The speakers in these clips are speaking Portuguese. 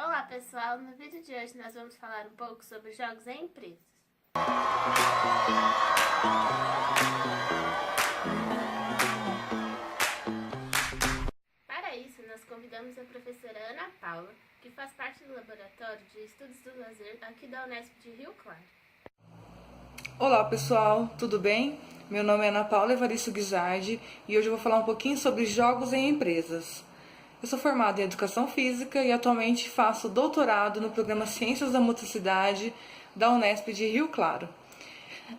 Olá pessoal, no vídeo de hoje nós vamos falar um pouco sobre jogos em empresas. Para isso, nós convidamos a professora Ana Paula, que faz parte do Laboratório de Estudos do Lazer aqui da Unesp de Rio Claro. Olá pessoal, tudo bem? Meu nome é Ana Paula Evaristo Guizardi e hoje eu vou falar um pouquinho sobre jogos em empresas. Eu sou formada em Educação Física e atualmente faço doutorado no programa Ciências da Motricidade da Unesp de Rio Claro.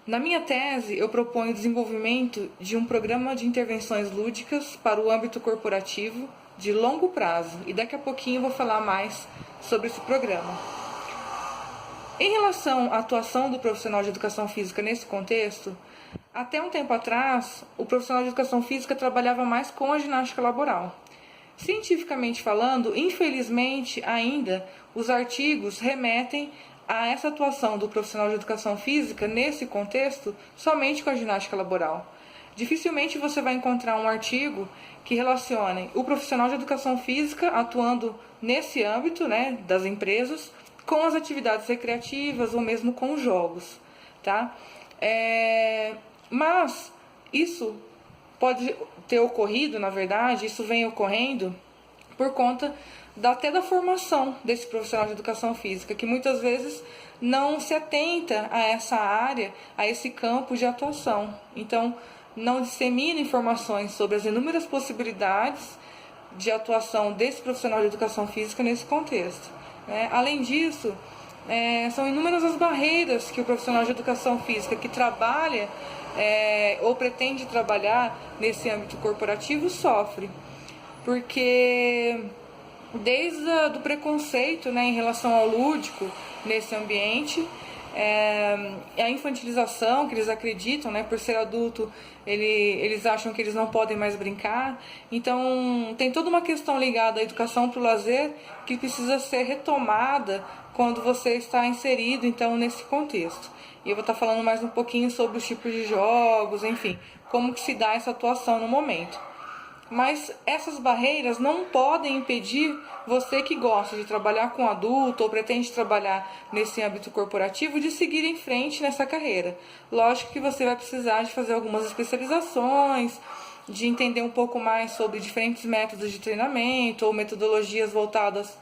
Na minha tese, eu proponho o desenvolvimento de um programa de intervenções lúdicas para o âmbito corporativo de longo prazo e daqui a pouquinho eu vou falar mais sobre esse programa. Em relação à atuação do profissional de educação física nesse contexto, até um tempo atrás, o profissional de educação física trabalhava mais com a ginástica laboral. Cientificamente falando, infelizmente ainda, os artigos remetem a essa atuação do profissional de educação física nesse contexto somente com a ginástica laboral. Dificilmente você vai encontrar um artigo que relacione o profissional de educação física atuando nesse âmbito, das empresas, com as atividades recreativas ou mesmo com os jogos, tá? Mas isso pode ter ocorrido, na verdade, isso vem ocorrendo por conta até da formação desse profissional de educação física, que muitas vezes não se atenta a essa área, a esse campo de atuação. Então, não dissemina informações sobre as inúmeras possibilidades de atuação desse profissional de educação física nesse contexto. Além disso, são inúmeras as barreiras que o profissional de educação física que trabalha ou pretende trabalhar nesse âmbito corporativo sofre, porque desde o preconceito em relação ao lúdico nesse ambiente, a infantilização que eles acreditam, por ser adulto, eles acham que eles não podem mais brincar. Então tem toda uma questão ligada à educação para o lazer que precisa ser retomada quando você está inserido então nesse contexto. E eu vou estar falando mais um pouquinho sobre os tipos de jogos, enfim, como que se dá essa atuação no momento. Mas essas barreiras não podem impedir você que gosta de trabalhar com adulto ou pretende trabalhar nesse âmbito corporativo de seguir em frente nessa carreira. Lógico que você vai precisar de fazer algumas especializações, de entender um pouco mais sobre diferentes métodos de treinamento ou metodologias voltadas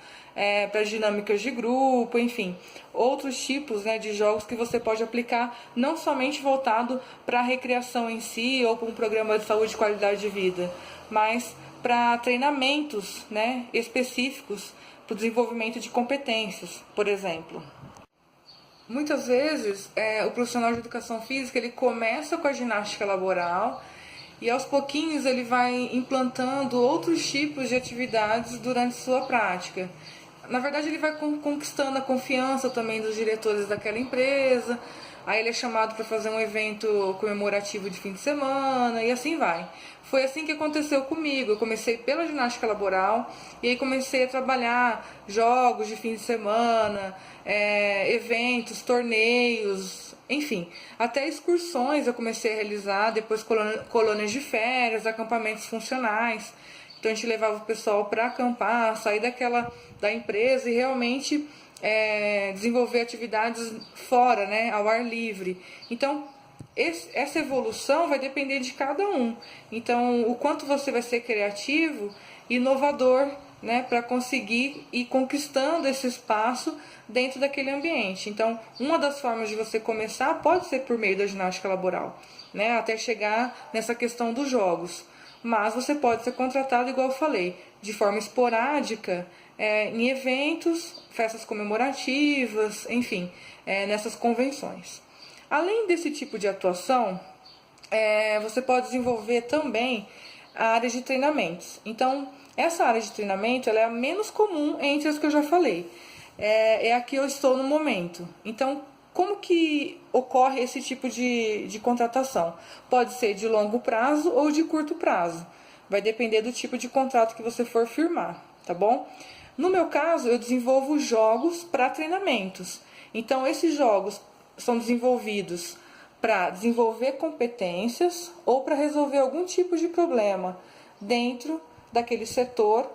para dinâmicas de grupo, enfim, outros tipos de jogos que você pode aplicar, não somente voltado para a recreação em si ou para um programa de saúde e qualidade de vida, mas para treinamentos específicos para o desenvolvimento de competências, por exemplo. Muitas vezes o profissional de educação física ele começa com a ginástica laboral e aos pouquinhos ele vai implantando outros tipos de atividades durante sua prática. Na verdade, ele vai conquistando a confiança também dos diretores daquela empresa. Aí ele é chamado para fazer um evento comemorativo de fim de semana e assim vai. Foi assim que aconteceu comigo. Eu comecei pela ginástica laboral e aí comecei a trabalhar jogos de fim de semana, eventos, torneios, enfim. Até excursões eu comecei a realizar, depois colônias de férias, acampamentos funcionais. Então a gente levava o pessoal para acampar, sair da empresa e realmente desenvolver atividades fora, ao ar livre. Então essa evolução vai depender de cada um. Então o quanto você vai ser criativo, inovador, para conseguir ir conquistando esse espaço dentro daquele ambiente. Então uma das formas de você começar pode ser por meio da ginástica laboral, até chegar nessa questão dos jogos. Mas você pode ser contratado, igual eu falei, de forma esporádica, em eventos, festas comemorativas, enfim, nessas convenções. Além desse tipo de atuação, você pode desenvolver também a área de treinamentos. Então, essa área de treinamento ela é a menos comum entre as que eu já falei. É a que eu estou no momento. Então, como que ocorre esse tipo de contratação? Pode ser de longo prazo ou de curto prazo. Vai depender do tipo de contrato que você for firmar, tá bom? No meu caso, eu desenvolvo jogos para treinamentos. Então, esses jogos são desenvolvidos para desenvolver competências ou para resolver algum tipo de problema dentro daquele setor,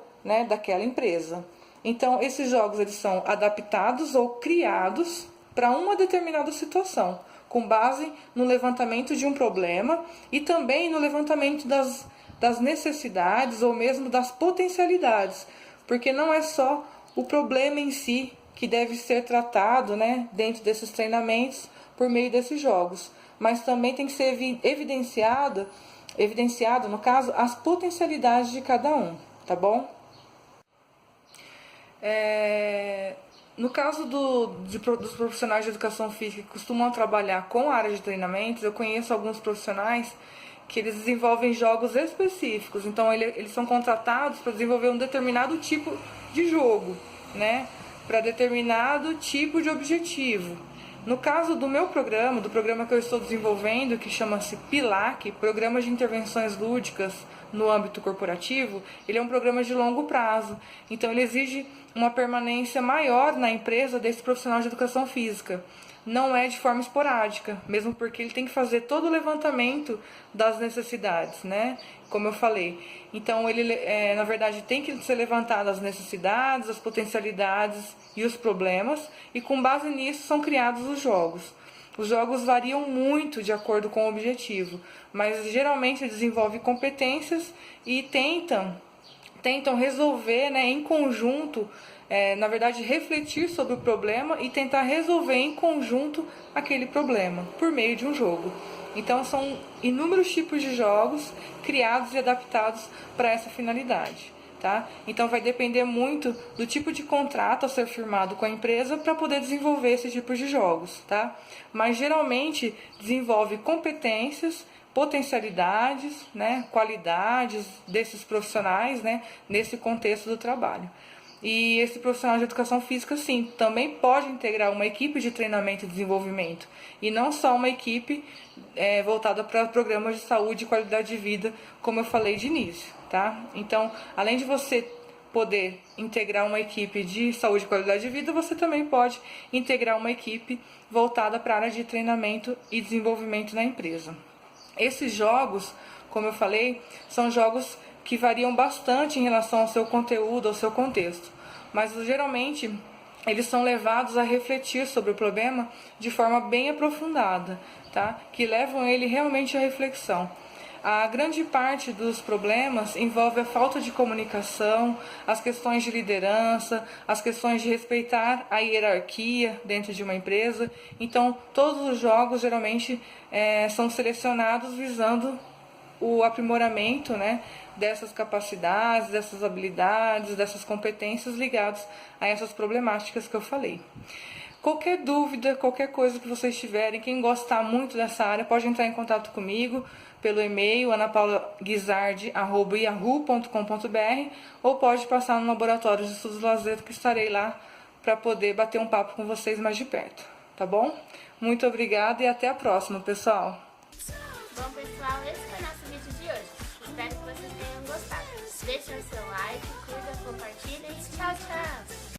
daquela empresa. Então, esses jogos eles são adaptados ou criados para uma determinada situação, com base no levantamento de um problema e também no levantamento das necessidades ou mesmo das potencialidades, porque não é só o problema em si que deve ser tratado, né, dentro desses treinamentos por meio desses jogos, mas também tem que ser evidenciado, no caso, as potencialidades de cada um, tá bom? No caso dos profissionais de educação física que costumam trabalhar com a área de treinamentos, eu conheço alguns profissionais que eles desenvolvem jogos específicos. Então, eles são contratados para desenvolver um determinado tipo de jogo, né? Para determinado tipo de objetivo. No caso do meu programa, do programa que eu estou desenvolvendo, que chama-se PILAC, Programa de Intervenções Lúdicas no Âmbito Corporativo, ele é um programa de longo prazo. Então, ele exige uma permanência maior na empresa desse profissional de educação física. Não é de forma esporádica, mesmo porque ele tem que fazer todo o levantamento das necessidades, né? Como eu falei. Então, ele, na verdade, tem que ser levantadas as necessidades, as potencialidades e os problemas, e com base nisso são criados os jogos. Os jogos variam muito de acordo com o objetivo, mas geralmente desenvolvem competências e tentam resolver, né, em conjunto, na verdade, refletir sobre o problema e tentar resolver em conjunto aquele problema, por meio de um jogo. Então, são inúmeros tipos de jogos criados e adaptados para essa finalidade, tá? Então, vai depender muito do tipo de contrato a ser firmado com a empresa para poder desenvolver esse tipo de jogos, tá? Mas, geralmente, desenvolve competências, potencialidades, né, qualidades desses profissionais, né, nesse contexto do trabalho. E esse profissional de educação física, sim, também pode integrar uma equipe de treinamento e desenvolvimento, e não só uma equipe voltada para programas de saúde e qualidade de vida, como eu falei de início, tá? Então, além de você poder integrar uma equipe de saúde e qualidade de vida, você também pode integrar uma equipe voltada para a área de treinamento e desenvolvimento na empresa. Esses jogos, como eu falei, são jogos que variam bastante em relação ao seu conteúdo, ao seu contexto, mas geralmente eles são levados a refletir sobre o problema de forma bem aprofundada, tá? Que levam ele realmente à reflexão. A grande parte dos problemas envolve a falta de comunicação, as questões de liderança, as questões de respeitar a hierarquia dentro de uma empresa. Então, todos os jogos geralmente são selecionados visando o aprimoramento, né, dessas capacidades, dessas habilidades, dessas competências ligadas a essas problemáticas que eu falei. Qualquer dúvida, qualquer coisa que vocês tiverem, quem gostar muito dessa área, pode entrar em contato comigo pelo e-mail anapaulaguizardi@yahoo.com.br ou pode passar no Laboratório de Estudos Lazer, que estarei lá para poder bater um papo com vocês mais de perto, tá bom? Muito obrigada e até a próxima, pessoal! Bom, pessoal, esse foi o nosso vídeo de hoje. Espero que vocês tenham gostado. Deixem o seu like, curta, compartilhem. Tchau, tchau!